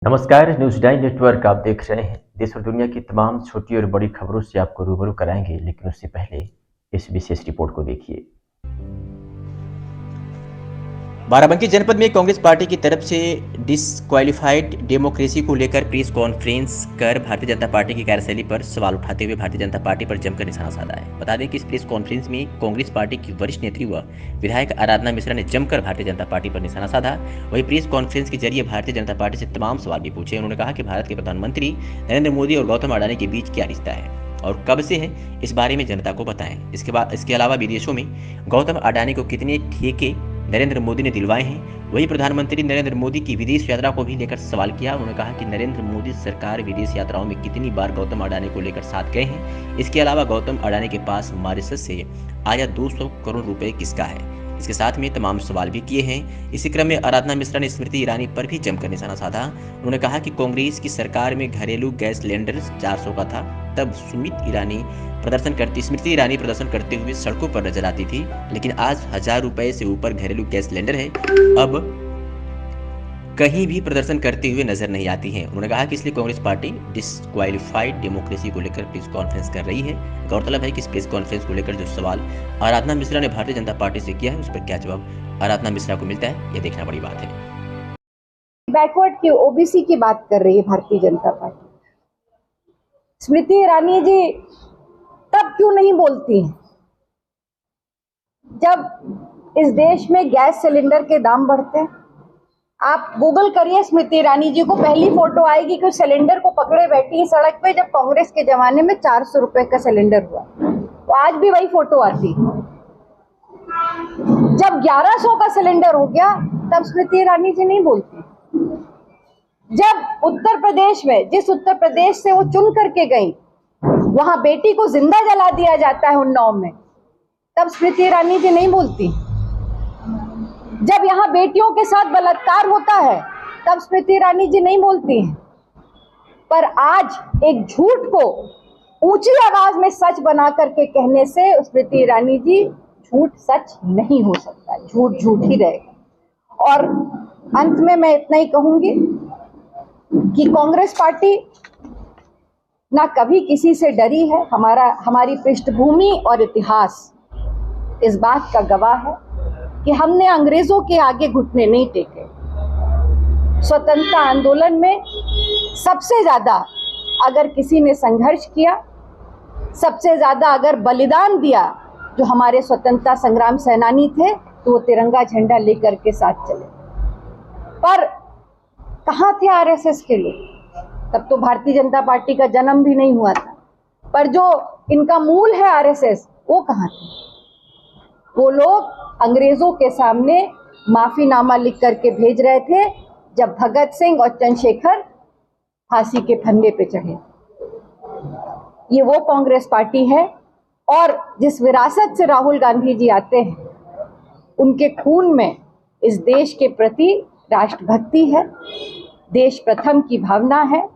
नमस्कार, news 9 network आप देख रहे हैं। देश और दुनिया की तमाम छोटी और बड़ी खबरों से आपको रूबरू कराएंगे, लेकिन उससे पहले इस विशेष रिपोर्ट को देखिए। बाराबंकी जनपद में कांग्रेस पार्टी की तरफ से डिसक्वालीफाइड डेमोक्रेसी को लेकर प्रेस कॉन्फ्रेंस कर भारतीय जनता पार्टी की कार्यशैली पर सवाल उठाते हुए भारतीय जनता पार्टी पर जमकर निशाना साधा है। बता दें कि इस प्रेस कॉन्फ्रेंस में कांग्रेस पार्टी की वरिष्ठ नेत्री व विधायक आराधना मिश्रा ने जमकर भारतीय जनता पार्टी पर निशाना साधा। वहीं प्रेस कॉन्फ्रेंस के जरिए भारतीय जनता पार्टी से तमाम सवाल भी पूछे। उन्होंने कहा कि भारत के प्रधानमंत्री नरेंद्र मोदी और गौतम अडानी के बीच क्या रिश्ता है और कब से है, इस बारे में जनता को बताएं। इसके अलावा विदेशों में गौतम अडानी को कितने ठेके नरेंद्र मोदी ने दिलवाए हैं। वहीं प्रधानमंत्री नरेंद्र मोदी की विदेश यात्रा को भी लेकर सवाल किया। उन्होंने कहा कि नरेंद्र मोदी सरकार विदेश यात्राओं में कितनी बार गौतम अडानी को लेकर साथ गए हैं। इसके अलावा गौतम अडानी के पास मॉरिशस से आया 200 करोड़ रुपए किसका है। इसके साथ में तमाम सवाल भी किए हैं। इसी क्रम में आराधना मिश्रा ने स्मृति ईरानी पर भी जमकर निशाना साधा। उन्होंने कहा कि कांग्रेस की सरकार में घरेलू गैस सिलेंडर 400 का था, तब स्मृति ईरानी प्रदर्शन करते हुए सड़कों पर नजर आती थी, लेकिन आज 1000 रुपए से ऊपर घरेलू गैस सिलेंडर है, अब कहीं भी प्रदर्शन करते हुए नजर नहीं आती हैं। उन्होंने कहा कि इसलिए कांग्रेस पार्टी डिसक्वालीफाइड डेमोक्रेसी को लेकर प्रेस कॉन्फ्रेंस कर रही है। गौरतलब है कि इस प्रेस कॉन्फ्रेंस को लेकर जो सवाल आराधना मिश्रा ने भारतीय जनता पार्टी से किया है, उस पर क्या जवाब आराधना मिश्रा को मिलता है, यह देखना बड़ी बात है। बैकवर्ड की ओबीसी की बात कर रही है भारतीय जनता पार्टी। स्मृति ईरानी जी तब क्यों नहीं बोलती हैं जब इस देश में गैस सिलेंडर के दाम बढ़ते हैं? आप गूगल करिए स्मृति ईरानी जी को, पहली फोटो आएगी कि सिलेंडर को पकड़े बैठी है सड़क पे, जब कांग्रेस के जमाने में 400 रुपए का सिलेंडर हुआ, तो आज भी वही फोटो आती। जब 1100 का सिलेंडर हो गया तब स्मृति ईरानी जी नहीं बोलती। जब उत्तर प्रदेश में, जिस उत्तर प्रदेश से वो चुन करके गई, वहां बेटी को जिंदा जला दिया जाता है उन्नाव में, तब स्मृति ईरानी जी नहीं बोलती। जब यहाँ बेटियों के साथ बलात्कार होता है तब स्मृति ईरानी जी नहीं बोलती हैं। पर आज एक झूठ को ऊंची आवाज में सच बना करके कहने से स्मृति ईरानी जी, झूठ सच नहीं हो सकता, झूठ झूठ ही रहेगा। और अंत में मैं इतना ही कहूंगी कि कांग्रेस पार्टी ना कभी किसी से डरी है। हमारी पृष्ठभूमि और इतिहास इस बात का गवाह है कि हमने अंग्रेजों के आगे घुटने नहीं टेके। स्वतंत्रता आंदोलन में सबसे ज्यादा अगर किसी ने संघर्ष किया, सबसे ज्यादा अगर बलिदान दिया जो हमारे स्वतंत्रता संग्राम सेनानी थे, तो वो तिरंगा झंडा लेकर के साथ चले। पर कहाँ थे आरएसएस के लोग? तब तो भारतीय जनता पार्टी का जन्म भी नहीं हुआ था। पर जो इनका मूल है आरएसएस, वो कहाँ थे? वो लोग अंग्रेजों के सामने माफीनामा लिख करके भेज रहे थे जब भगत सिंह और चंद्रशेखर फांसी के फंदे पे चढ़े। ये वो कांग्रेस पार्टी है, और जिस विरासत से राहुल गांधी जी आते हैं, उनके खून में इस देश के प्रति राष्ट्रभक्ति है, देश प्रथम की भावना है,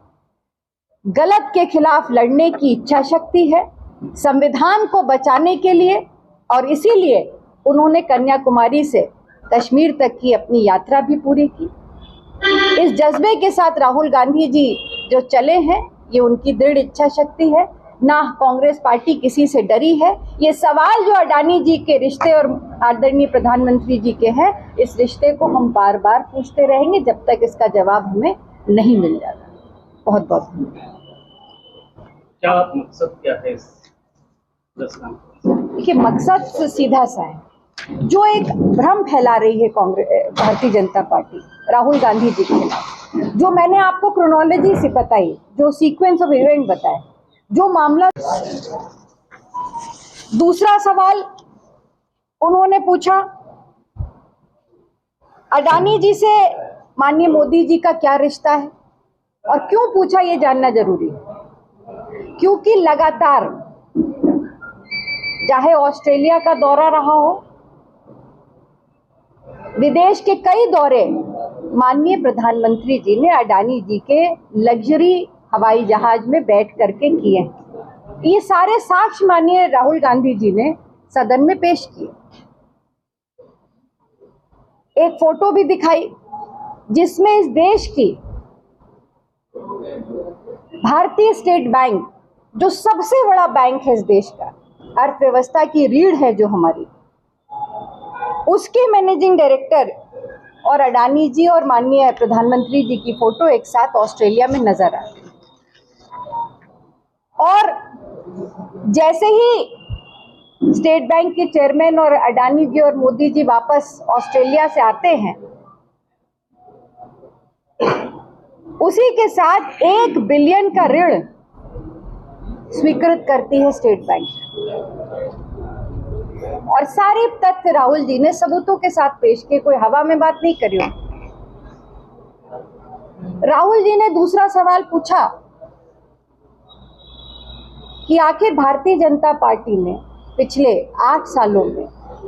गलत के खिलाफ लड़ने की इच्छा शक्ति है, संविधान को बचाने के लिए। और इसीलिए उन्होंने कन्याकुमारी से कश्मीर तक की अपनी यात्रा भी पूरी की। इस जज्बे के साथ राहुल गांधी जी जो चले हैं, ये उनकी दृढ़ इच्छा शक्ति है। ना कांग्रेस पार्टी किसी से डरी है। ये सवाल जो अडानी जी के रिश्ते और आदरणीय प्रधानमंत्री जी के हैं, इस रिश्ते को हम बार बार पूछते रहेंगे जब तक इसका जवाब हमें नहीं मिल जाता। बहुत बहुत धन्यवाद। क्या मकसद क्या है इस? देखिए, मकसद सीधा सा है। जो एक भ्रम फैला रही है भारतीय जनता पार्टी राहुल गांधी जी के खिलाफ, जो मैंने आपको क्रोनोलॉजी से बताई, जो सीक्वेंस ऑफ इवेंट बताए, जो मामला। दूसरा सवाल उन्होंने पूछा, अडानी जी से माननीय मोदी जी का क्या रिश्ता है, और क्यों पूछा ये जानना जरूरी है। क्योंकि लगातार, चाहे ऑस्ट्रेलिया का दौरा रहा हो, विदेश के कई दौरे माननीय प्रधानमंत्री जी ने अडानी जी के लग्जरी हवाई जहाज में बैठ करके किए। ये सारे साक्ष्य माननीय राहुल गांधी जी ने सदन में पेश किए। एक फोटो भी दिखाई जिसमें इस देश की भारतीय स्टेट बैंक जो सबसे बड़ा बैंक है इस देश का, अर्थव्यवस्था की रीढ़ है जो हमारी, उसके मैनेजिंग डायरेक्टर और अडानी जी और माननीय प्रधानमंत्री जी की फोटो एक साथ ऑस्ट्रेलिया में नजर आई। और जैसे ही स्टेट बैंक के चेयरमैन और अडानी जी और मोदी जी वापस ऑस्ट्रेलिया से आते हैं, उसी के साथ 1 बिलियन का ऋण स्वीकृत करती है स्टेट बैंक। और सारे तथ्य राहुल जी ने सबूतों के साथ पेश किए, कोई हवा में बात नहीं करी। राहुल जी ने दूसरा सवाल पूछा कि आखिर भारतीय जनता पार्टी ने पिछले 8 सालों में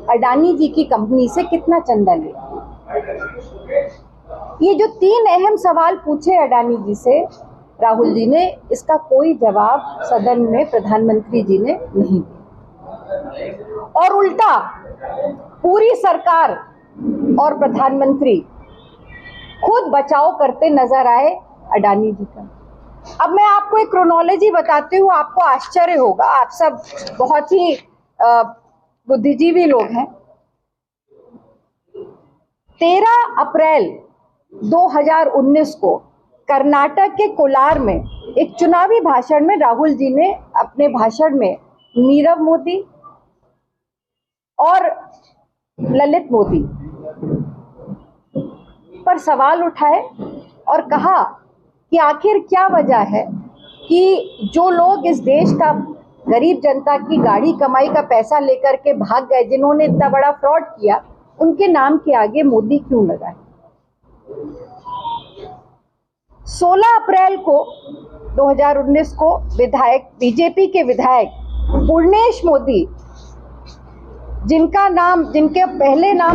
अडानी जी की कंपनी से कितना चंदा लिया। ये जो 3 अहम सवाल पूछे अडानी जी से राहुल जी ने, इसका कोई जवाब सदन में प्रधानमंत्री जी ने नहीं दिया और उल्टा पूरी सरकार और प्रधानमंत्री खुद बचाव करते नजर आए अडानी जी का। अब मैं आपको एक क्रोनोलॉजी बताती हूँ, आपको आश्चर्य होगा, आप सब बहुत ही बुद्धिजीवी लोग हैं। 13 अप्रैल 2019 को कर्नाटक के कोलार में एक चुनावी भाषण में राहुल जी ने अपने भाषण में नीरव मोदी और ललित मोदी पर सवाल उठाए और कहा कि आखिर क्या वजह है कि जो लोग इस देश का गरीब जनता की गाढ़ी कमाई का पैसा लेकर के भाग गए, जिन्होंने इतना बड़ा फ्रॉड किया, उनके नाम के आगे मोदी क्यों लगाए। 16 अप्रैल को 2019 को विधायक, बीजेपी के विधायक पूर्णेश मोदी, जिनके पहले नाम